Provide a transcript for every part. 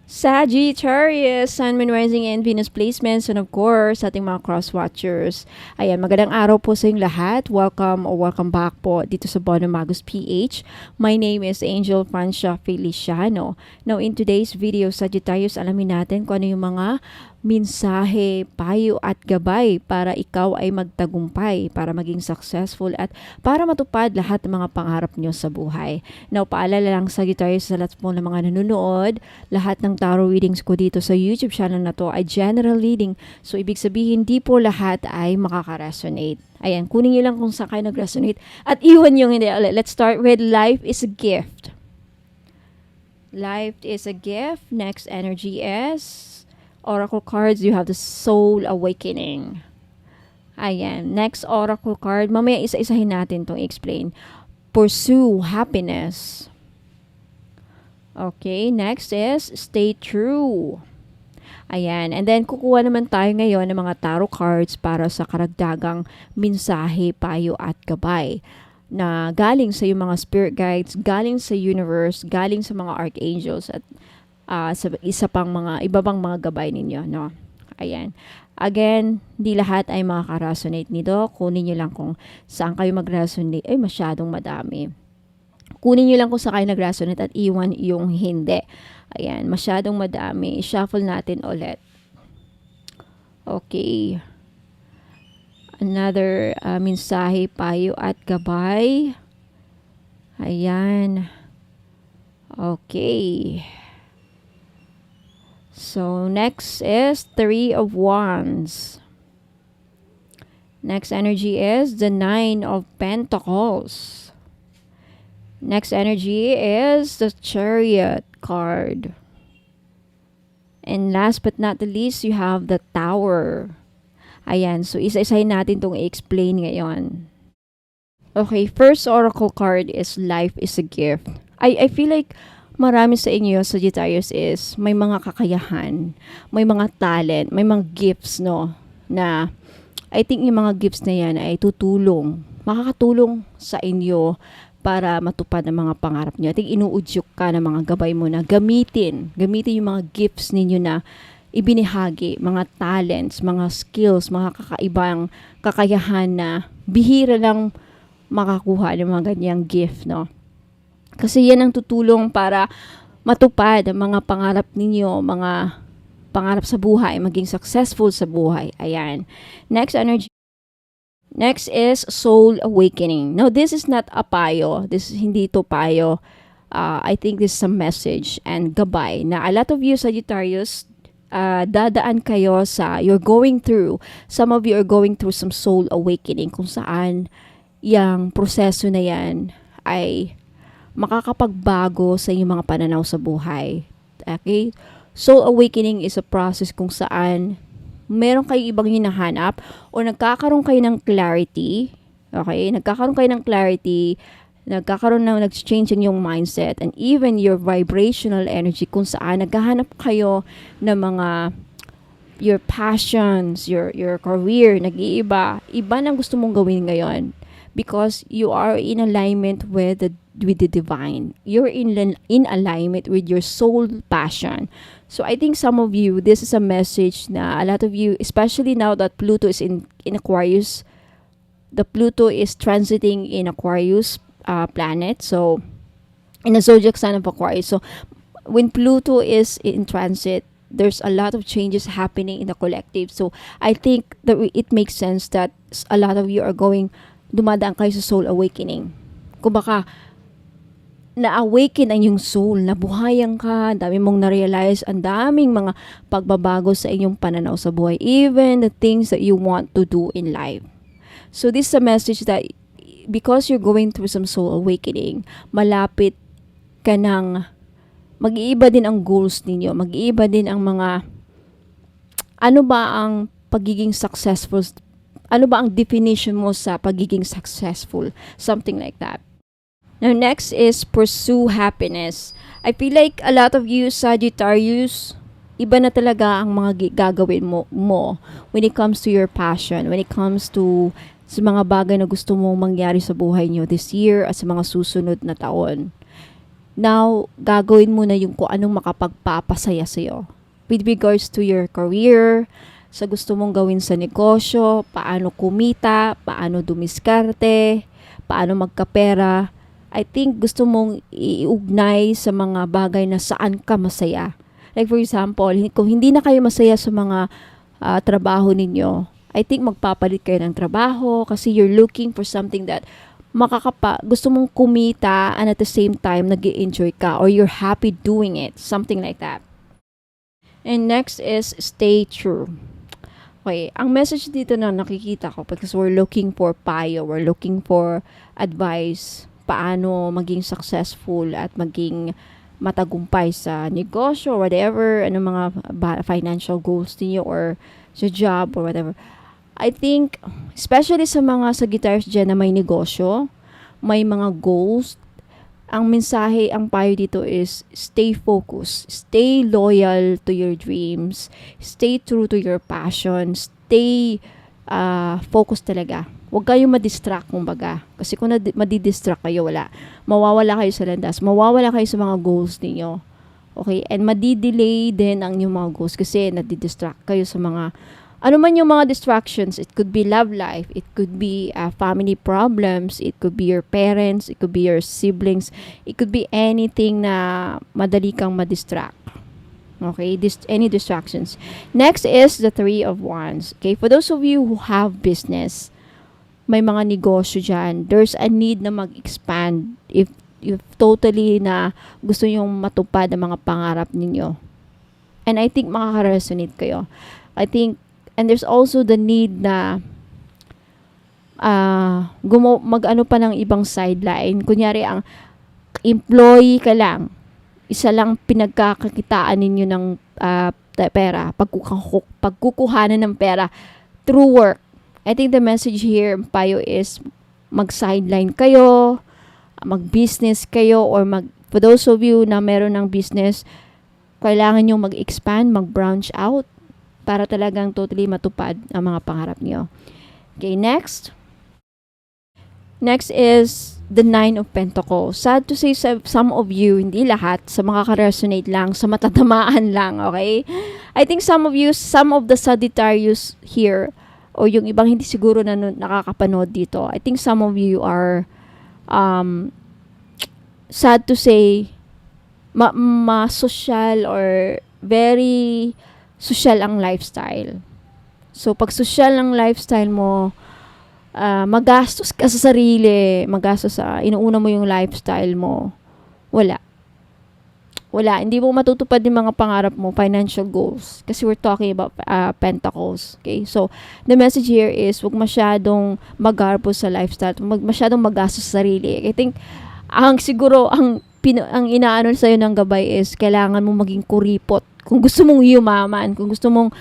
Sagittarius, Sun, Moon, Rising, and Venus placements, and of course, ating mga cross-watchers. Ayan, magandang araw po sa inyong lahat. Welcome or welcome back po dito sa Bono Magus PH. My name is Angel Francia Feliciano. Now, in today's video, Sagittarius, alamin natin kung ano yung mga mensahe, payo at gabay para ikaw ay magtagumpay, para maging successful at para matupad lahat ng mga pangarap nyo sa buhay. Now, paalala lang Sagittarius sa lahat po ng mga nanonood, lahat ng tarot readings ko dito sa YouTube channel na to ay general reading. So, ibig sabihin, di po lahat ay makaka-resonate. Ayan, kunin nyo lang kung saan kayo nag-resonate at iwan yung hindi. Let's start with life is a gift. Life is a gift. Next energy is Oracle cards, you have the Soul Awakening. Ayan. Next Oracle card. Mamaya isa-isahin natin itong explain. Pursue Happiness. Okay. Next is Stay True. Ayan. And then, kukuha naman tayo ngayon ng mga tarot cards para sa karagdagang mensahe, payo at gabay na galing sa yung mga spirit guides, galing sa universe, galing sa mga archangels at sa iba pang mga gabay ninyo, no? Ayan. Again, di lahat ay makaka-resonate nito. Kunin nyo lang kung saan kayo mag-resonate. Ay, masyadong madami. Kunin nyo lang kung saan kayo nag-resonate at iwan yung hindi. Ayan, masyadong madami. Shuffle natin ulit. Okay. Another mensahe, payo at gabay. Ayan. Okay. So, next is Three of Wands. Next energy is the Nine of Pentacles. Next energy is the Chariot card. And last but not the least, you have the Tower. Ayan, so isa-isahin natin itong i-explain ngayon. Okay, first oracle card is Life is a Gift. I feel like marami sa inyo, Sagittarius, is may mga kakayahan, may mga talent, may mga gifts, no? Na I think yung mga gifts na yan ay makakatulong sa inyo para matupad ang mga pangarap nyo. I think inuudyok ka ng mga gabay mo na gamitin yung mga gifts ninyo na ibinahagi, mga talents, mga skills, mga kakaibang kakayahan na bihira lang makakuha ng mga ganyang gift, no? Kasi yan ang tutulong para matupad ang mga pangarap ninyo, mga pangarap sa buhay, maging successful sa buhay. Ayan. Next energy. Next is Soul Awakening. Now, this is not a payo. Hindi ito payo. I think this is a message and gabay na a lot of you, Sagittarius, dadaan kayo you're going through, some of you are going through some soul awakening kung saan yung proseso na yan ay makakapagbago sa inyong mga pananaw sa buhay. Okay? Soul awakening is a process kung saan meron kayo ibang hinahanap o nagkakaroon kayo ng clarity. Okay? Nagkakaroon kayo ng clarity, nag-change yung mindset and even your vibrational energy kung saan naghahanap kayo ng mga your passions, your career, nag-iiba. Iba nang gusto mong gawin ngayon because you are in alignment with the divine. You're in alignment with your soul passion. So I think some of you, this is a message na a lot of you, especially now that Pluto is in Aquarius, the Pluto is transiting in Aquarius planet. So in the zodiac sign of Aquarius. So when Pluto is in transit, there's a lot of changes happening in the collective. So I think that it makes sense that a lot of you are dumadaan kayo sa soul awakening. Kung baka na-awaken ang yung soul, nabuhayan ka, dami mong na-realize, ang daming mga pagbabago sa inyong pananaw sa buhay, even the things that you want to do in life. So this is a message that because you're going through some soul awakening, malapit ka ng mag-iiba din ang goals ninyo, mag-iiba din ang mga ano ba ang pagiging successful, ano ba ang definition mo sa pagiging successful, something like that. Now, next is Pursue Happiness. I feel like a lot of you, Sagittarius, iba na talaga ang mga gagawin mo when it comes to your passion, when it comes to sa mga bagay na gusto mong mangyari sa buhay nyo this year at sa mga susunod na taon. Now, gagawin mo na yung kung anong makapagpapasaya sa'yo. With regards to your career, sa gusto mong gawin sa negosyo, paano kumita, paano dumiskarte, paano magkapera. I think gusto mong iugnay sa mga bagay na saan ka masaya. Like for example, kung hindi na kayo masaya sa mga trabaho ninyo, I think magpapalit kayo ng trabaho kasi you're looking for something that gusto mong kumita and at the same time nag-i-enjoy ka or you're happy doing it, something like that. And next is stay true. Okay, ang message dito na nakikita ko because we're looking for payo, we're looking for advice, paano maging successful at maging matagumpay sa negosyo or whatever, ano mga financial goals niyo or sa job or whatever. I think, especially sa mga Sagittarius dyan na may negosyo, may mga goals, ang mensahe, ang payo dito is stay focused, stay loyal to your dreams, stay true to your passion, stay focused talaga. Huwag kayong madistract kumbaga. Kasi kung madidistract kayo, mawawala kayo sa landas, mawawala kayo sa mga goals niyo. Okay? And madidelay din ang inyong mga goals kasi nadidistract kayo sa mga ano man yung mga distractions. It could be love life, it could be family problems, it could be your parents, it could be your siblings, it could be anything na madali kang madistract. Okay, any distractions. Next is the 3 of Wands. Okay, for those of you who have business, may mga negosyo dyan, there's a need na mag-expand if totally na gusto nyong matupad ang mga pangarap ninyo. And I think makaka-resonate kayo. I think, and there's also the need na mag-ano pa ng ibang sideline. Kunyari, ang employee ka lang, isa lang pinagkakakitaan ninyo ng pera, pagkukuhanan ng pera through work. I think the message here, payo, is mag-sideline kayo, mag-business kayo, or for those of you na meron ng business, kailangan nyo mag-expand, mag-branch out, para talagang totally matupad ang mga pangarap niyo. Okay, next. Next is the 9 of Pentacles. Sad to say, some of you, hindi lahat, sa mga ka-resonate lang, sa matatamaan lang, okay? I think some of the Sagittarius here, o yung ibang hindi siguro na nakakapanood dito, I think some of you are, sad to say, ma-social or very social ang lifestyle. So, pag social ang lifestyle mo, magastos ka sa sarili, inuuna mo yung lifestyle mo, wala, hindi mo matutupad yung mga pangarap mo, financial goals, kasi we're talking about Pentacles, okay? So, the message here is, wag masyadong magarbo sa lifestyle, masyadong magastos sa sarili. I think, ang inaano sa'yo ng gabay is, kailangan mo maging kuripot, kung gusto mong yumaman, kung gusto mong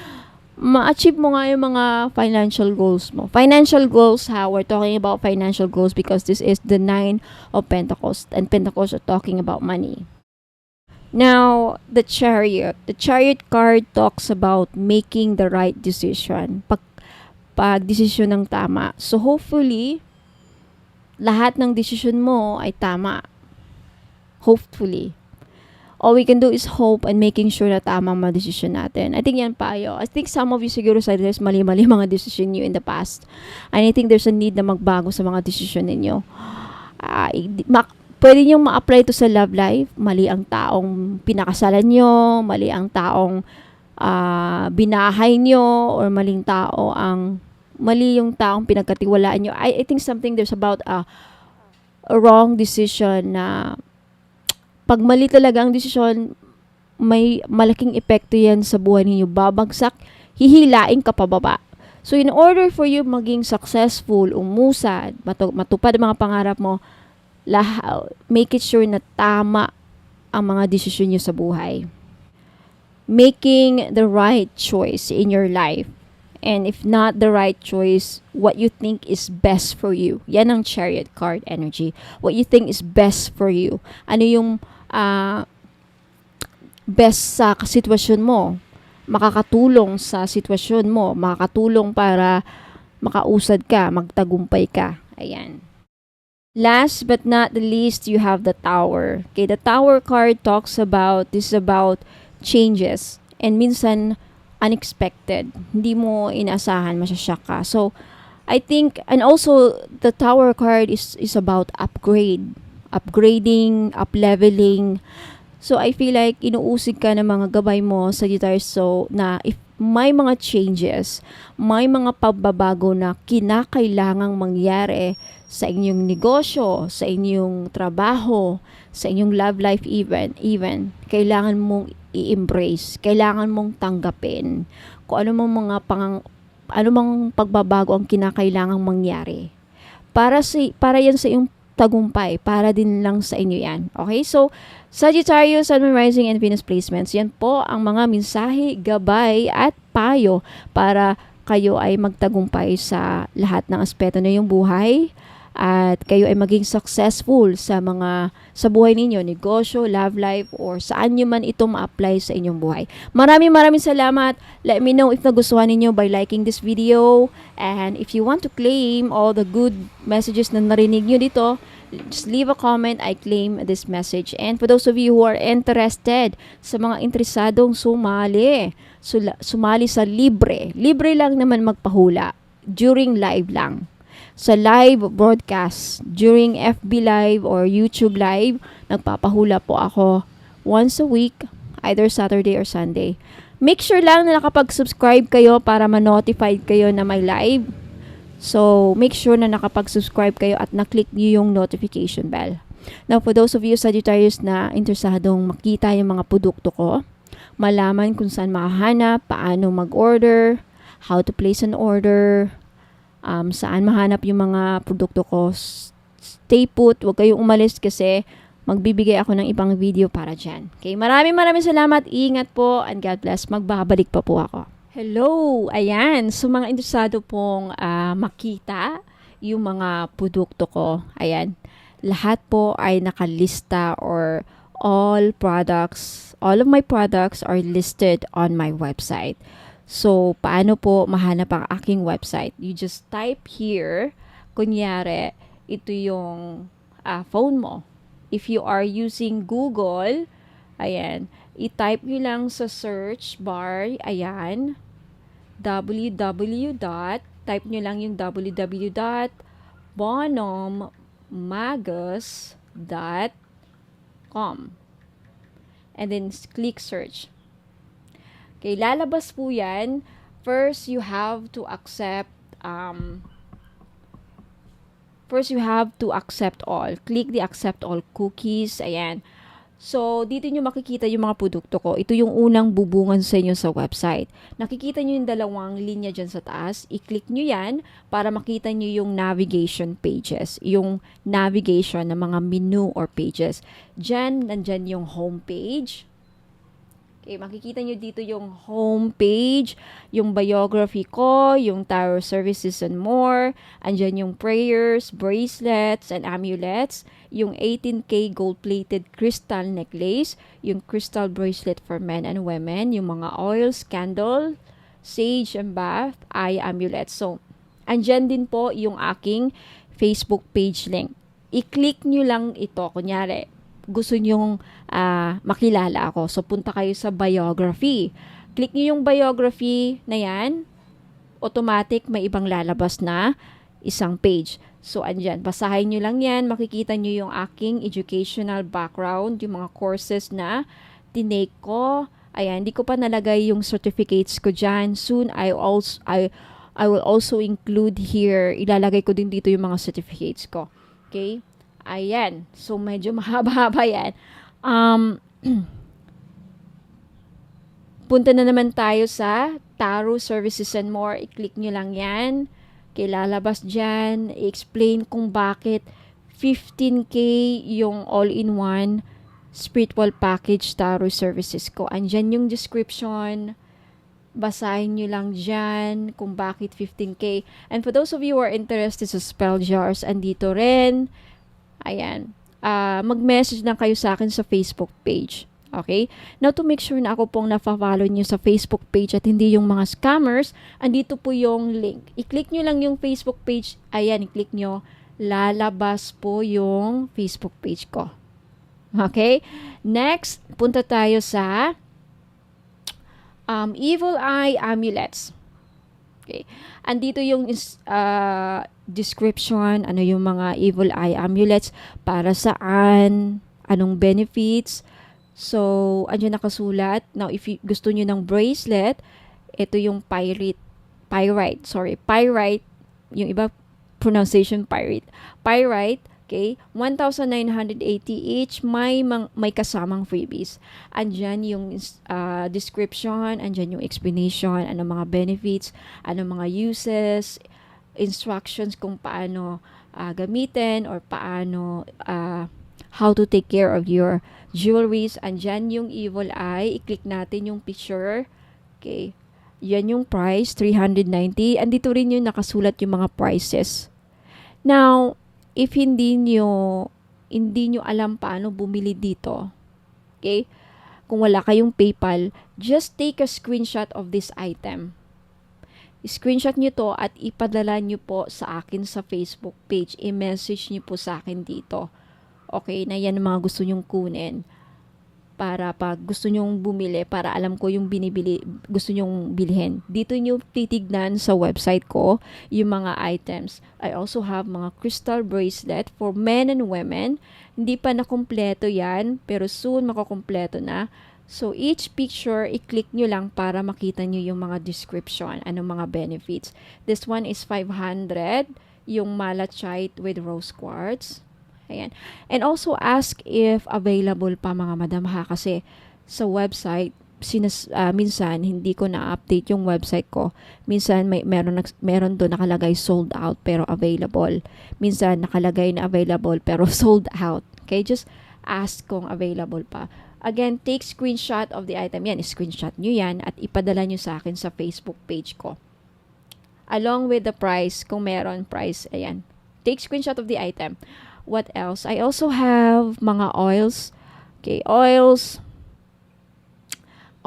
ma-achieve mo nga yung mga financial goals mo. Financial goals, we're talking about financial goals because this is the 9 of Pentacles, and Pentacles are talking about money. Now, the Chariot. The Chariot card talks about making the right decision. Pag-desisyon ng tama. So, hopefully, lahat ng decision mo ay tama. Hopefully. All we can do is hope and making sure na tama ang mga decision natin. I think yan payo. I think some of you siguro sa there's mali-mali mga decision nyo in the past. And I think there's a need na magbago sa mga decision ninyo. Pwede nyo ma-apply ito sa love life. Mali ang taong pinakasalan nyo, mali ang taong binahay nyo, or mali yung taong pinagkatiwalaan nyo. I think there's about a wrong decision na pag mali talaga ang desisyon, may malaking epekto yan sa buhay ninyo. Babagsak, hihilain ka pababa. So, in order for you maging successful, umusad, matupad ang mga pangarap mo, make it sure na tama ang mga desisyon nyo sa buhay. Making the right choice in your life. And if not the right choice, what you think is best for you. Yan ang Chariot card energy. What you think is best for you. Ano yung best sa sitwasyon mo, makakatulong sa sitwasyon mo, makakatulong para makausad ka, magtagumpay ka. Ayan. Last but not the least, you have the Tower. Okay, the Tower card talks about, this is about changes. And minsan, unexpected. Hindi mo inaasahan, masyashock ka. So, I think, and also, the Tower card is about upgrade. Upgrading, up-leveling. So, I feel like inuusig ka ng mga gabay mo, Sagittarius, so, na if may mga changes, may mga pagbabago na kinakailangang mangyari sa inyong negosyo, sa inyong trabaho, sa inyong love life even kailangan mong i-embrace, kailangan mong tanggapin kung ano mang ano mang pagbabago ang kinakailangang mangyari. Para yan sa iyong tagumpay, para din lang sa inyo yan. Okay? So, Sagittarius, Sun, Moon, Rising, and Venus placements, yan po ang mga mensahe, gabay, at payo para kayo ay magtagumpay sa lahat ng aspeto na yung buhay at kayo ay maging successful sa buhay ninyo, negosyo, love life, or saan nyo man ito ma-apply sa inyong buhay. Maraming salamat. Let me know if nagustuhan ninyo by liking this video. And if you want to claim all the good messages na narinig nyo dito, just leave a comment. I claim this message. And for those of you who are interested, sa mga interesadong sumali sa libre lang naman magpahula during live lang. Sa live broadcast, during FB Live or YouTube Live, nagpapahula po ako once a week, either Saturday or Sunday. Make sure lang na nakapag-subscribe kayo para ma-notified kayo na may live. So, make sure na nakapag-subscribe kayo at na-click niyo yung notification bell. Now, for those of you Sagittarius na interesadong makita yung mga produkto ko, malaman kung saan makahanap, paano mag-order, how to place an order, saan mahanap yung mga produkto ko, stay put, huwag kayong umalis kasi magbibigay ako ng ibang video para dyan. Okay, maraming salamat, ingat po, and God bless. Magbabalik pa po ako. Hello! Ayan, so mga interesado pong makita yung mga produkto ko, ayan, lahat po ay nakalista or all of my products are listed on my website. So, paano po mahanap ang aking website? You just type here, kunyari, ito yung phone mo. If you are using Google, ayan, i-type nyo lang sa search bar, ayan, type nyo lang yung www.bonommagus.com and then click search. Okay, lalabas po yan. First, you have to accept all. Click the accept all cookies. Ayan. So, dito nyo makikita yung mga produkto ko. Ito yung unang bubungan sa inyo sa website. Nakikita nyo yung dalawang linya dyan sa taas. I-click nyo yan para makita nyo yung navigation pages. Yung navigation ng mga menu or pages. Nandyan yung home page. Okay, makikita nyo dito yung home page, yung biography ko, yung tarot services and more. Andyan yung prayers, bracelets, and amulets. Yung 18K gold-plated crystal necklace. Yung crystal bracelet for men and women. Yung mga oils, candle, sage and bath, eye amulets. So, andyan din po yung aking Facebook page link. I-click nyo lang ito. Kunyari, gusto nyong makilala ako. So, punta kayo sa biography. Click nyo yung biography na yan. Automatic, may ibang lalabas na isang page. So, andyan. Basahin nyo lang yan. Makikita nyo yung aking educational background, yung mga courses na tinake ko. Ayan, hindi ko pa nalagay yung certificates ko dyan. Soon, I will also include here, ilalagay ko din dito yung mga certificates ko. Okay? Ayan. So, medyo mahaba-haba yan. Punta na naman tayo sa Tarot Services and More. I-click nyo lang yan. Lalabas dyan. I-explain kung bakit 15K yung all-in-one spiritual package Tarot Services ko. Andyan yung description. Basahin nyo lang dyan kung bakit 15K. And for those of you who are interested sa spell jars, andito rin. Ayan. Mag-message lang kayo sa akin sa Facebook page. Okay? Now, to make sure na ako pong na-follow nyo sa Facebook page at hindi yung mga scammers, andito po yung link. I-click nyo lang yung Facebook page. Ayan, i-click nyo. lalabas po yung Facebook page ko. Okay? Next, punta tayo sa evil eye amulets. Okay. Andito yung description, ano yung mga evil eye amulets, para saan, anong benefits. So, andyan nakasulat. Now, if gusto nyo ng bracelet, ito yung pyrite. Yung iba pronunciation pyrite, okay, 1,980 each, may kasamang freebies. Andyan yung description, andyan yung explanation, ano mga benefits, ano mga uses, instructions kung paano gamitin, or paano how to take care of your jewelries. Andyan yung evil eye, i-click natin yung picture, okay. Yan yung price, 390. Andito rin yung nakasulat yung mga prices. Now, if hindi nyo alam paano bumili dito, okay? Kung wala kayong PayPal, just take a screenshot of this item. Screenshot nyo to at ipadala nyo po sa akin sa Facebook page. I-message nyo po sa akin dito. Okay, na yan mga gusto nyong kunin. Para pag gusto nyong bumili, para alam ko yung gusto nyong bilhin. Dito nyo titignan sa website ko yung mga items. I also have mga crystal bracelet for men and women. Hindi pa nakumpleto yan, pero soon makukumpleto na. So each picture, i-click nyo lang para makita nyo yung mga description, anong mga benefits. This one is 500, yung malachite with rose quartz. Ayan. And also ask if available pa, mga madam, ha, kasi sa website minsan hindi ko na-update yung website ko. Minsan meron doon nakalagay sold out pero available. Minsan nakalagay na available pero sold out. Okay, just ask kung available pa. Again, take screenshot of the item. Yan, screenshot nyo yan at ipadala nyo sa akin sa Facebook page ko. Along with the price, kung meron price, ayan. Take screenshot of the item. What else? I also have mga oils. Okay, oils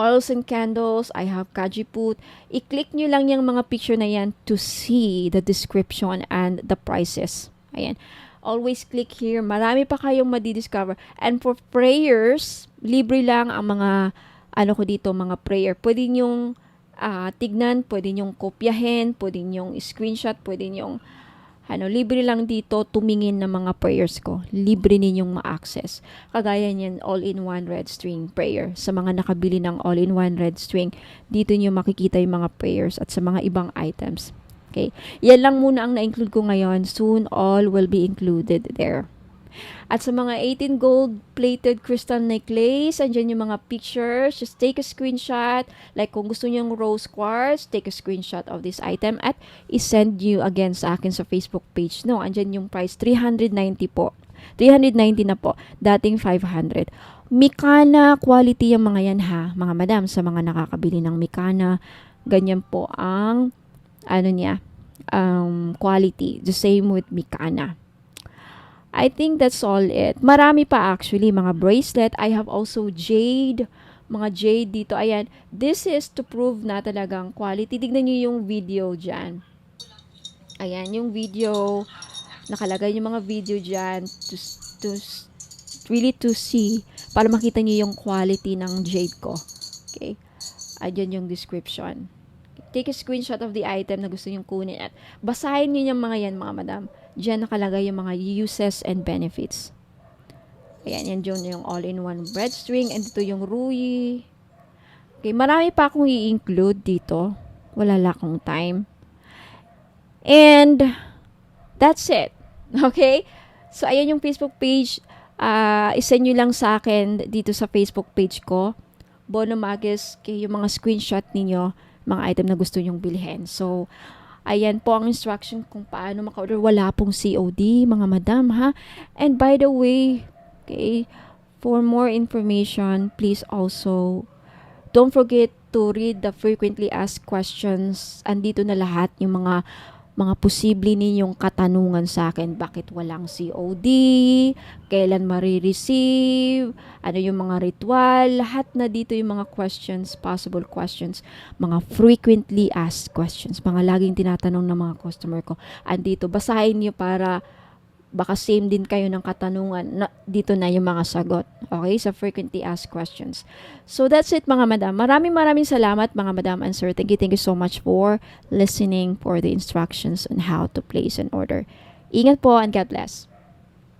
and candles. I have kajiput. I-click nyo lang yung mga picture na yan to see the description and the prices. Ayan. Always click here. Marami pa kayong madidiscover. And for prayers, libre lang ang mga, ko dito, mga prayer. Pwede nyong tignan, pwede nyong kopyahin, pwede nyong screenshot, pwede nyong libre lang dito tumingin ng mga prayers ko. Libre ninyong ma-access. Kagaya niyan, all-in-one red string prayer. Sa mga nakabili ng all-in-one red string, dito nyo makikita yung mga prayers at sa mga ibang items. Okay? Yan lang muna ang na-include ko ngayon. Soon, all will be included there. At sa mga 18 gold-plated crystal necklace, andyan yung mga pictures. Just take a screenshot. Like kung gusto nyo yung rose quartz, take a screenshot of this item at isend you again sa akin sa Facebook page. No, andyan yung price, 390 po. 390 na po. Dating 500. Mikana quality yung mga yan, ha, mga madam. Sa mga nakakabili ng Mikana, ganyan po ang quality. The same with Mikana. I think that's all it. Marami pa actually, mga bracelet. I have also jade. Mga jade dito. Ayan. This is to prove na talagang quality. Tignan nyo yung video dyan. Ayan, yung video. Nakalagay yung mga video dyan to see. Para makita nyo yung quality ng jade ko. Okay. Ayan yung description. Take a screenshot of the item na gusto nyong kunin at basahin nyo yung mga yan, mga madam. Diyan nakalagay yung mga uses and benefits. Ayan, yan dyan yung all-in-one bread string. And dito yung ruyi. Okay, marami pa akong i-include dito. Wala lang akong time. And that's it. Okay? So, ayan yung Facebook page. Isend nyo lang sa akin dito sa Facebook page ko. Bono Magis, yung mga screenshot ninyo, mga item na gusto nyong bilhin. So, ayan po ang instruction kung paano maka-order. Wala pong COD, mga madam, ha? And by the way, okay, for more information, please also don't forget to read the frequently asked questions. Andito na lahat yung mga posible ninyong katanungan sa akin. Bakit walang COD? Kailan marireceive? Ano yung mga ritual? Lahat na dito yung mga questions, possible questions, mga frequently asked questions, mga laging tinatanong ng mga customer ko. Andito, basahin niyo para baka same din kayo ng katanungan. Dito na yung mga sagot. Okay? Sa frequently asked questions. So, that's it mga madam. Maraming salamat mga madam and sir. Thank you so much for listening for the instructions on how to place an order. Ingat po and God bless.